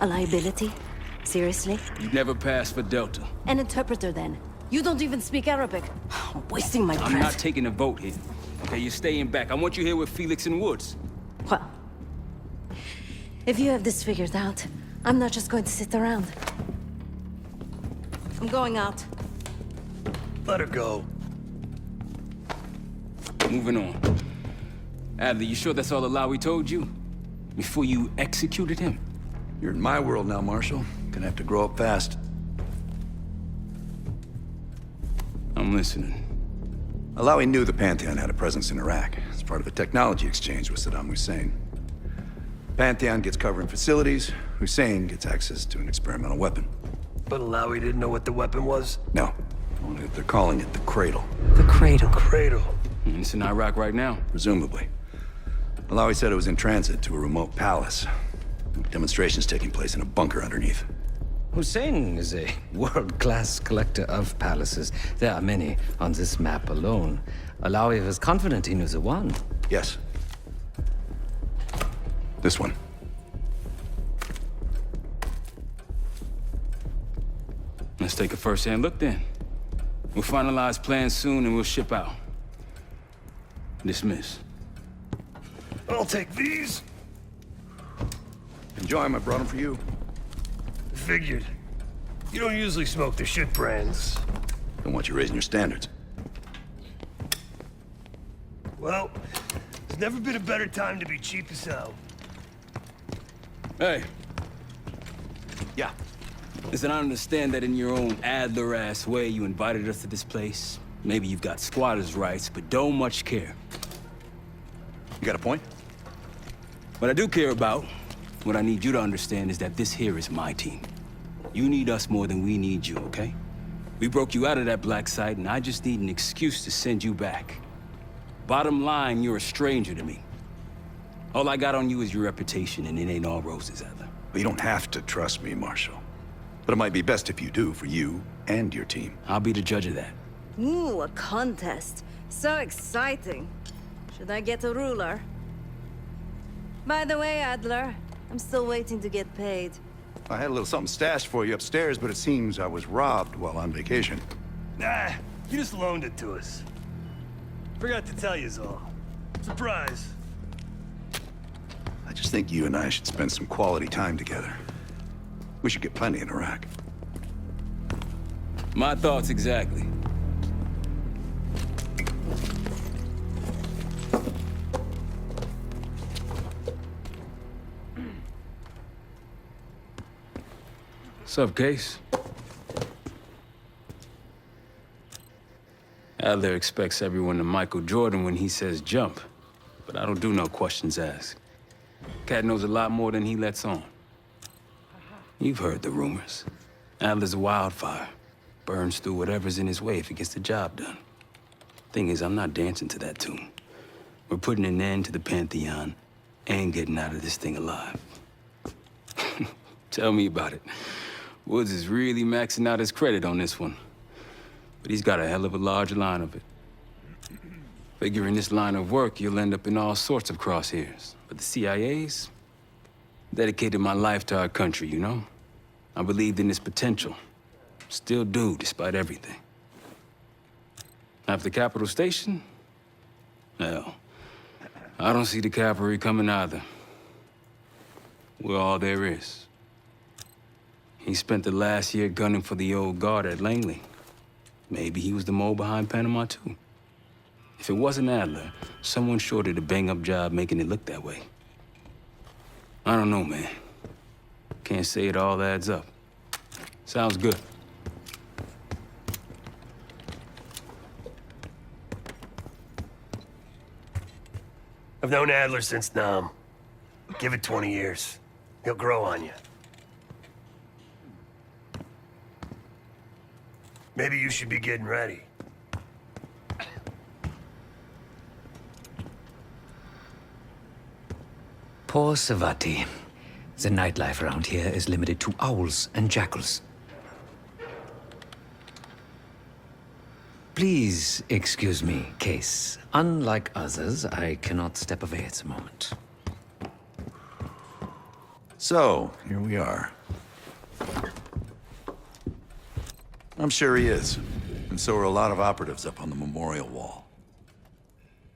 A liability? Seriously? You never passed for Delta. An interpreter, then. You don't even speak Arabic. I'm wasting my breath. I'm not taking a vote here. Okay, you're staying back. I want you here with Felix and Woods. Well, if you have this figured out, I'm not just going to sit around. I'm going out. Let her go. Moving on. Adler, you sure that's all Alawi told you? Before you executed him? You're in my world now, Marshal. Gonna have to grow up fast. I'm listening. Alawi knew the Pantheon had a presence in Iraq. It's part of a technology exchange with Saddam Hussein. Pantheon gets cover in facilities. Hussein gets access to an experimental weapon. But Alawi didn't know what the weapon was? No. Only that they're calling it the Cradle. The Cradle. Cradle. It's in Iraq right now. Presumably. Alawi said it was in transit to a remote palace. Demonstrations taking place in a bunker underneath. Hussein is a world-class collector of palaces. There are many on this map alone. Alawi was confident he knew the one. Yes. This one. Let's take a first-hand look then. We'll finalize plans soon and we'll ship out. Dismiss. I'll take these. Enjoy them, I brought them for you. Figured. You don't usually smoke the shit brands. Don't want you raising your standards. Well, there's never been a better time to be cheap as hell. Hey, Yeah. listen, I understand that in your own Adler-ass way you invited us to this place. Maybe you've got squatters' rights, but don't much care. You got a point? What I do care about, what I need you to understand is that this here is my team. You need us more than we need you, okay? We broke you out of that black site, and I just need an excuse to send you back. Bottom line, you're a stranger to me. All I got on you is your reputation, and it ain't all roses, Adler. Well, you don't have to trust me, Marshal. But it might be best if you do, for you and your team. I'll be the judge of that. Ooh, a contest. So exciting. Should I get a ruler? By the way, Adler, I'm still waiting to get paid. I had a little something stashed for you upstairs, but it seems I was robbed while on vacation. Nah, you just loaned it to us. Forgot to tell yous all. Surprise. I just think you and I should spend some quality time together. We should get plenty in Iraq. My thoughts exactly. Sup, Case? Adler expects everyone to Michael Jordan when he says jump, but I don't do no questions asked. Cat knows a lot more than he lets on. You've heard the rumors. Adler's a wildfire. Burns through whatever's in his way if he gets the job done. Thing is, I'm not dancing to that tune. We're putting an end to the Pantheon and getting out of this thing alive. Tell me about it. Woods is really maxing out his credit on this one. But he's got a hell of a large line of it. Figure in this line of work, you'll end up in all sorts of crosshairs. But the CIA's dedicated my life to our country, you know? I believed in its potential. Still do, despite everything. After Capital Station? Hell, I don't see the cavalry coming either. We're all there is. He spent the last year gunning for the old guard at Langley. Maybe he was the mole behind Panama, too. If it wasn't Adler, someone sure did a bang-up job making it look that way. I don't know, man. Can't say it all adds up. Sounds good. I've known Adler since Nam. Give it 20 years. He'll grow on you. Maybe you should be getting ready. Poor Savati. The nightlife around here is limited to owls and jackals. Please excuse me, Case. Unlike others, I cannot step away at the moment. So, here we are. I'm sure he is. And so are a lot of operatives up on the memorial wall.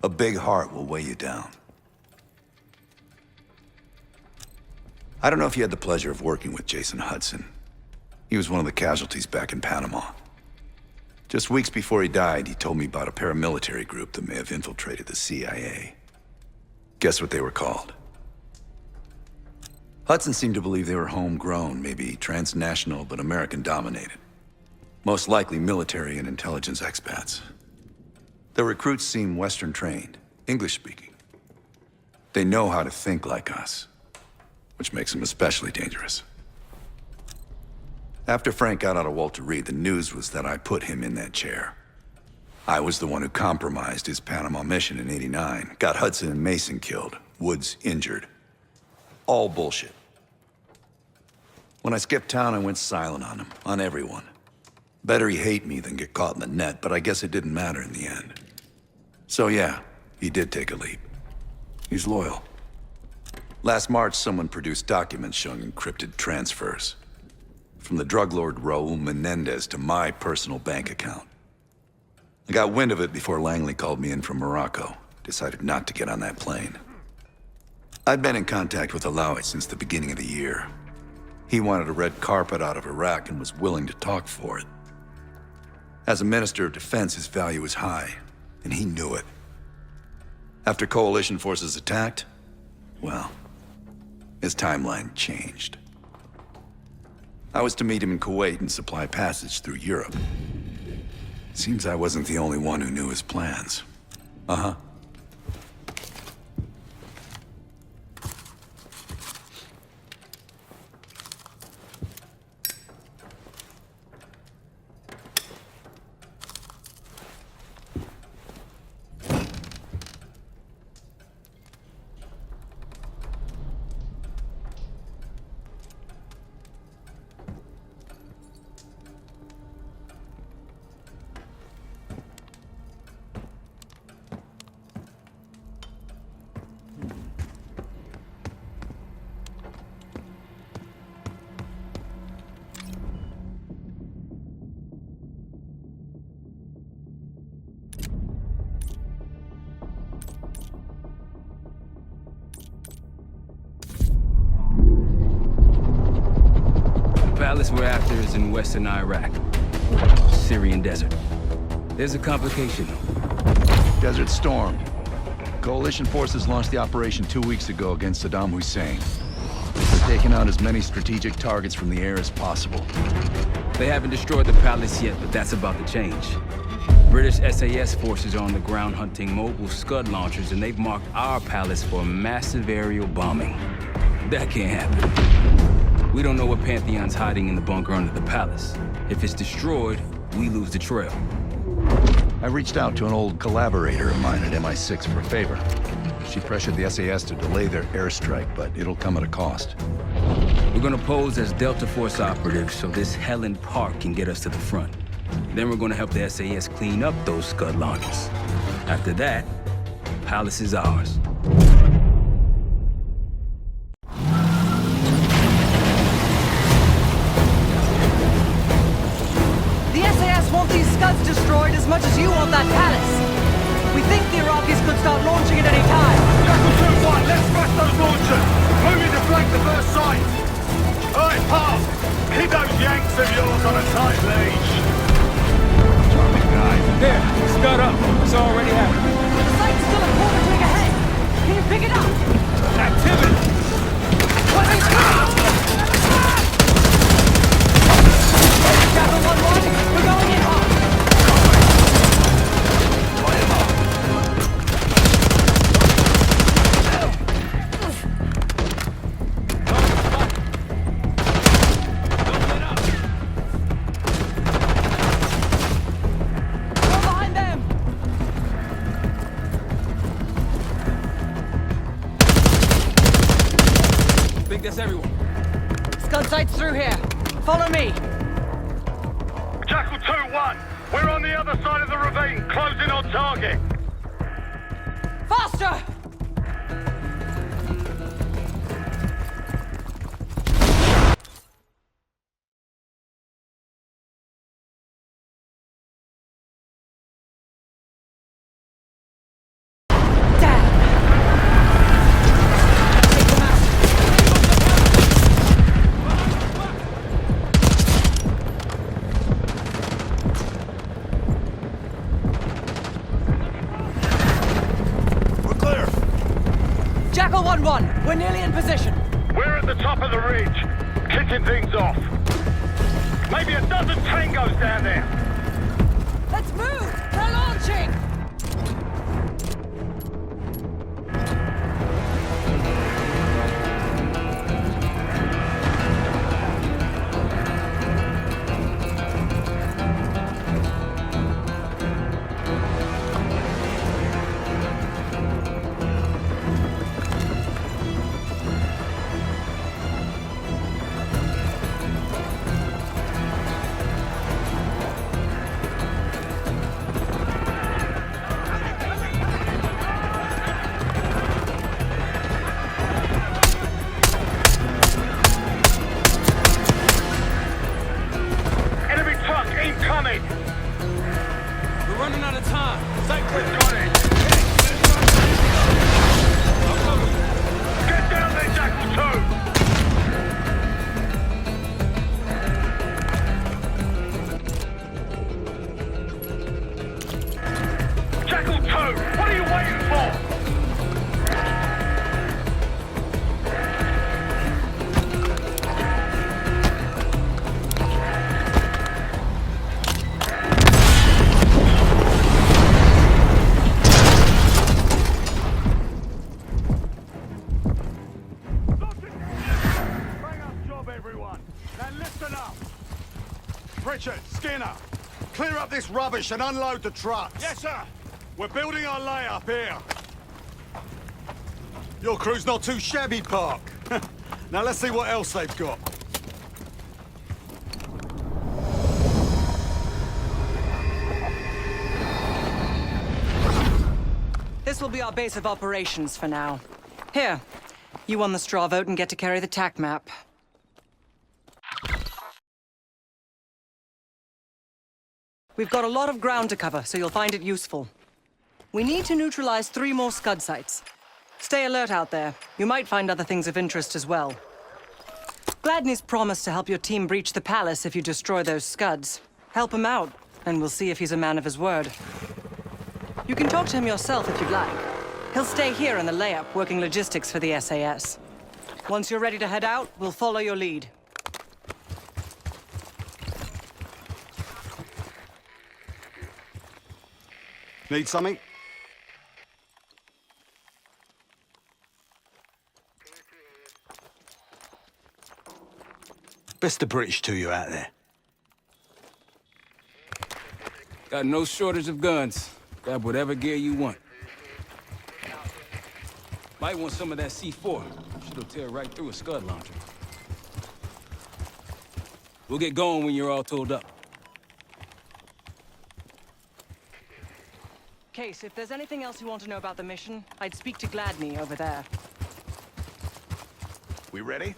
A big heart will weigh you down. I don't know if you had the pleasure of working with Jason Hudson. He was one of the casualties back in Panama. Just weeks before he died, he told me about a paramilitary group that may have infiltrated the CIA. Guess what they were called? Hudson seemed to believe they were homegrown, maybe transnational, but American-dominated. Most likely military and intelligence expats. The recruits seem Western-trained, English-speaking. They know how to think like us, which makes them especially dangerous. After Frank got out of Walter Reed, the news was that I put him in that chair. I was the one who compromised his Panama mission in '89, got Hudson and Mason killed, Woods injured. All bullshit. When I skipped town, I went silent on him, on everyone. Better he hate me than get caught in the net, but I guess it didn't matter in the end. So yeah, he did take a leap. He's loyal. Last March, someone produced documents showing encrypted transfers. From the drug lord Raul Menendez to my personal bank account. I got wind of it before Langley called me in from Morocco. Decided not to get on that plane. I'd been in contact with Alawi since the beginning of the year. He wanted a red carpet out of Iraq and was willing to talk for it. As a Minister of Defense, his value was high, and he knew it. After coalition forces attacked, well, his timeline changed. I was to meet him in Kuwait and supply passage through Europe. Seems I wasn't the only one who knew his plans. Uh-huh. Palace we're after is in western Iraq, Syrian desert. There's a complication. Desert Storm. Coalition forces launched the operation 2 weeks ago against Saddam Hussein. They're taking out as many strategic targets from the air as possible. They haven't destroyed the palace yet, but that's about to change. British SAS forces are on the ground hunting mobile Scud launchers, and they've marked our palace for massive aerial bombing. That can't happen. We don't know what Pantheon's hiding in the bunker under the palace. If it's destroyed, we lose the trail. I reached out to an old collaborator of mine at MI6 for a favor. She pressured the SAS to delay their airstrike, but it'll come at a cost. We're gonna pose as Delta Force operatives so this Helen Park can get us to the front. Then we're gonna help the SAS clean up those Scud launchers. After that, palace is ours. These Scuds destroyed as much as you want that palace. We think the Iraqis could start launching at any time. Jackal 2-1, let's smash those launchers! Moving to flank the first site! Alright, Park! Keep those Yanks of yours on a tight leash! Charming guy. There, Scud up. It's already happening. The site's still a quarter click ahead. Can you pick it up? Activity! Jackal 1-1, we're going in hard. Go behind them. I think that's everyone. Scud site's through here. Follow me. Jackal 2-1, We're on the other side of the ravine, closing on target. Faster! We're clear. Jackal 1-1, we're nearly in position. We're at the top of the ridge, kicking things off. Maybe a dozen tangos down there. Let's move! They're launching! Enemy truck incoming. We're running out of time. Sight clear. Got it. Get down there, Jackal 2. Jackal 2, what are you waiting for? Bang up job, everyone. Now listen up. Richard, Skinner, clear up this rubbish and unload the trucks. Yes, sir. We're building our layup here. Your crew's not too shabby, Park. Now let's see what else they've got. This will be our base of operations for now. Here, you won the straw vote and get to carry the TAC map. We've got a lot of ground to cover, so you'll find it useful. We need to neutralize 3 more Scud sites. Stay alert out there. You might find other things of interest as well. Gladney's promised to help your team breach the palace if you destroy those Scuds. Help him out, and we'll see if he's a man of his word. You can talk to him yourself if you'd like. He'll stay here in the layup, working logistics for the SAS. Once you're ready to head out, we'll follow your lead. Need something? Best of British to you out there. Got no shortage of guns. Grab whatever gear you want. Might want some of that C4. Shit'll tear right through a Scud launcher. We'll get going when you're all tooled up. Case, if there's anything else you want to know about the mission, I'd speak to Gladney over there. We ready?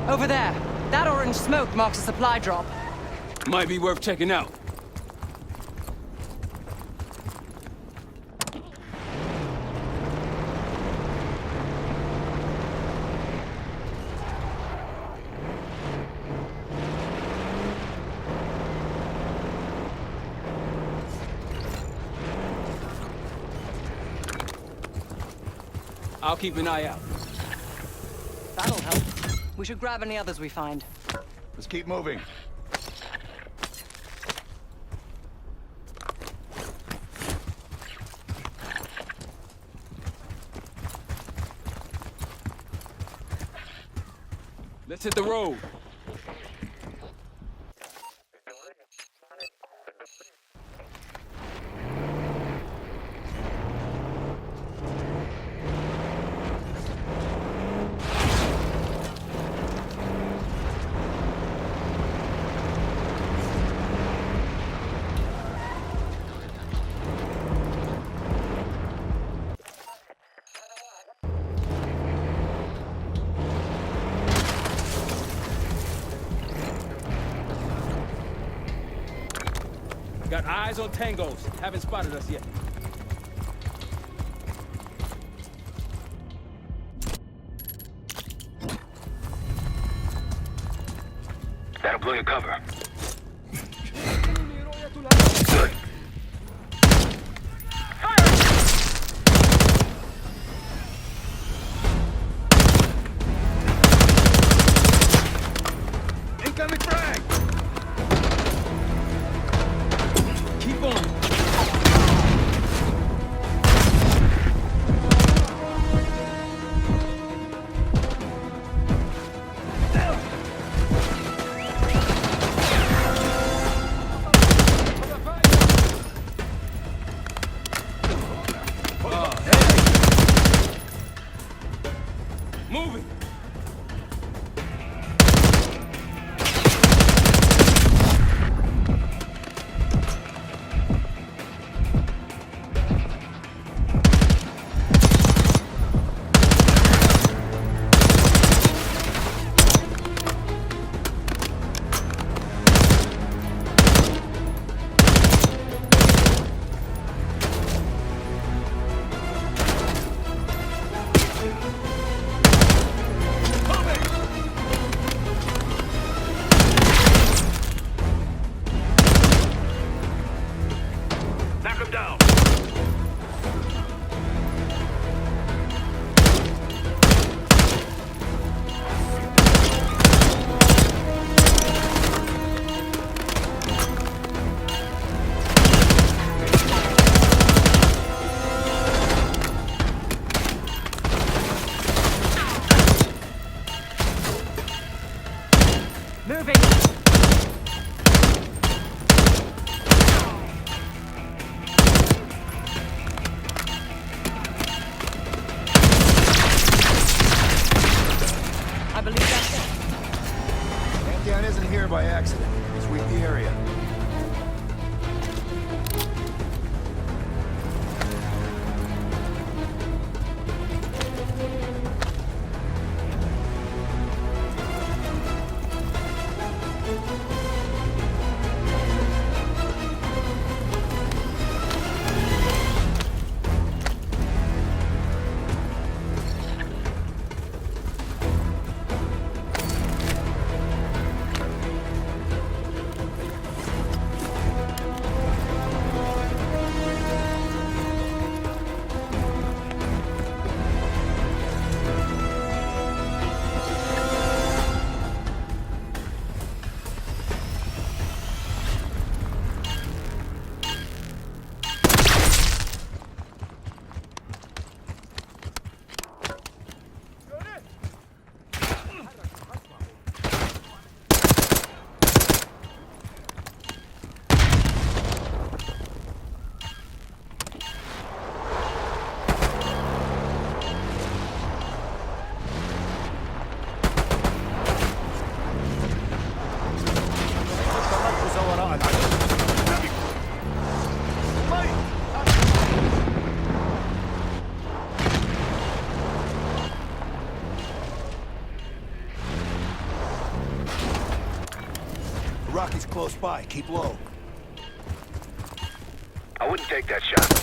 Over there. That orange smoke marks a supply drop. Might be worth checking out. I'll keep an eye out. That'll help. We should grab any others we find. Let's keep moving. Let's hit the road. Got eyes on tangos. Haven't spotted us yet. That'll blow your cover. Good. Incoming frag! Keep on. Moving. Knock him down. Moving! I believe that's it. Pantheon isn't here by accident. Sweep the area. Rocky's close by. Keep low. I wouldn't take that shot.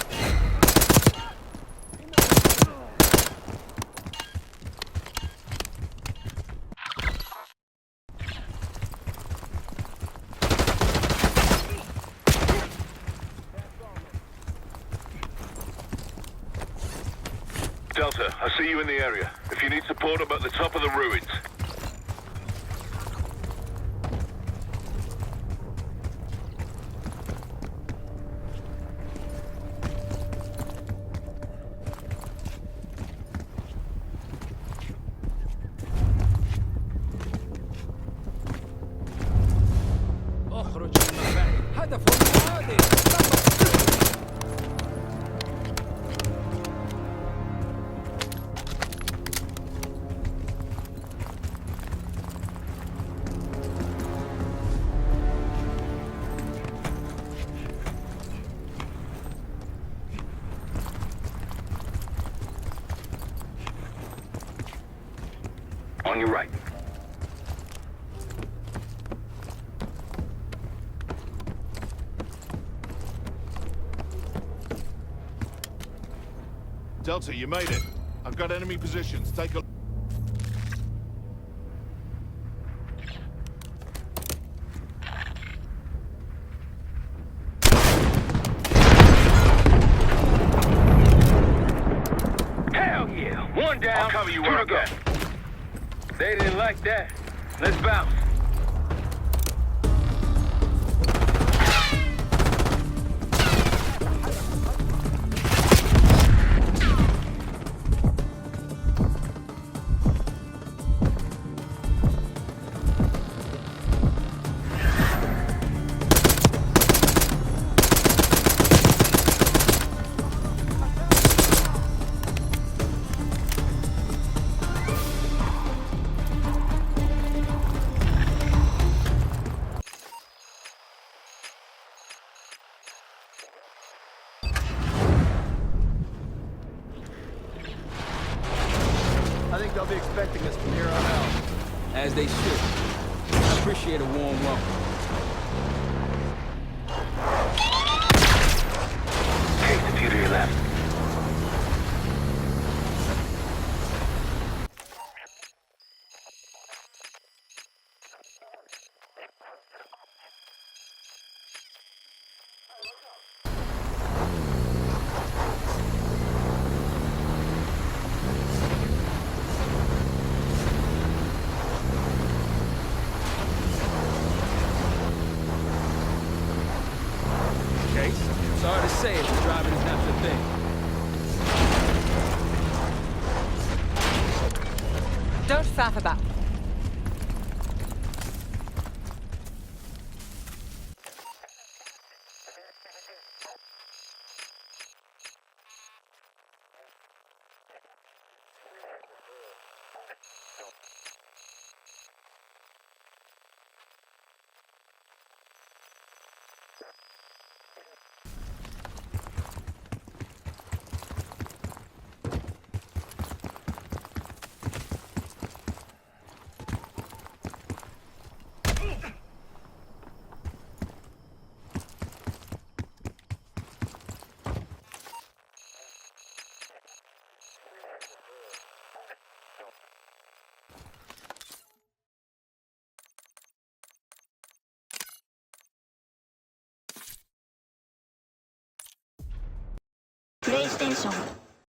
Delta, I see you in the area. If you need support, I'm at the top of the ruins. اخرج من مكانك. هدف عادي. On your right. Delta, you made it. I've got enemy positions. Take a... Hell yeah! One down. I'll cover you where I go. They didn't like that. Let's bounce. I think they'll be expecting us from here on out. As they should. I appreciate a warm welcome. Take the view to your left. Case? Sorry to say it, but driving is not your thing. Don't faff about. PlayStation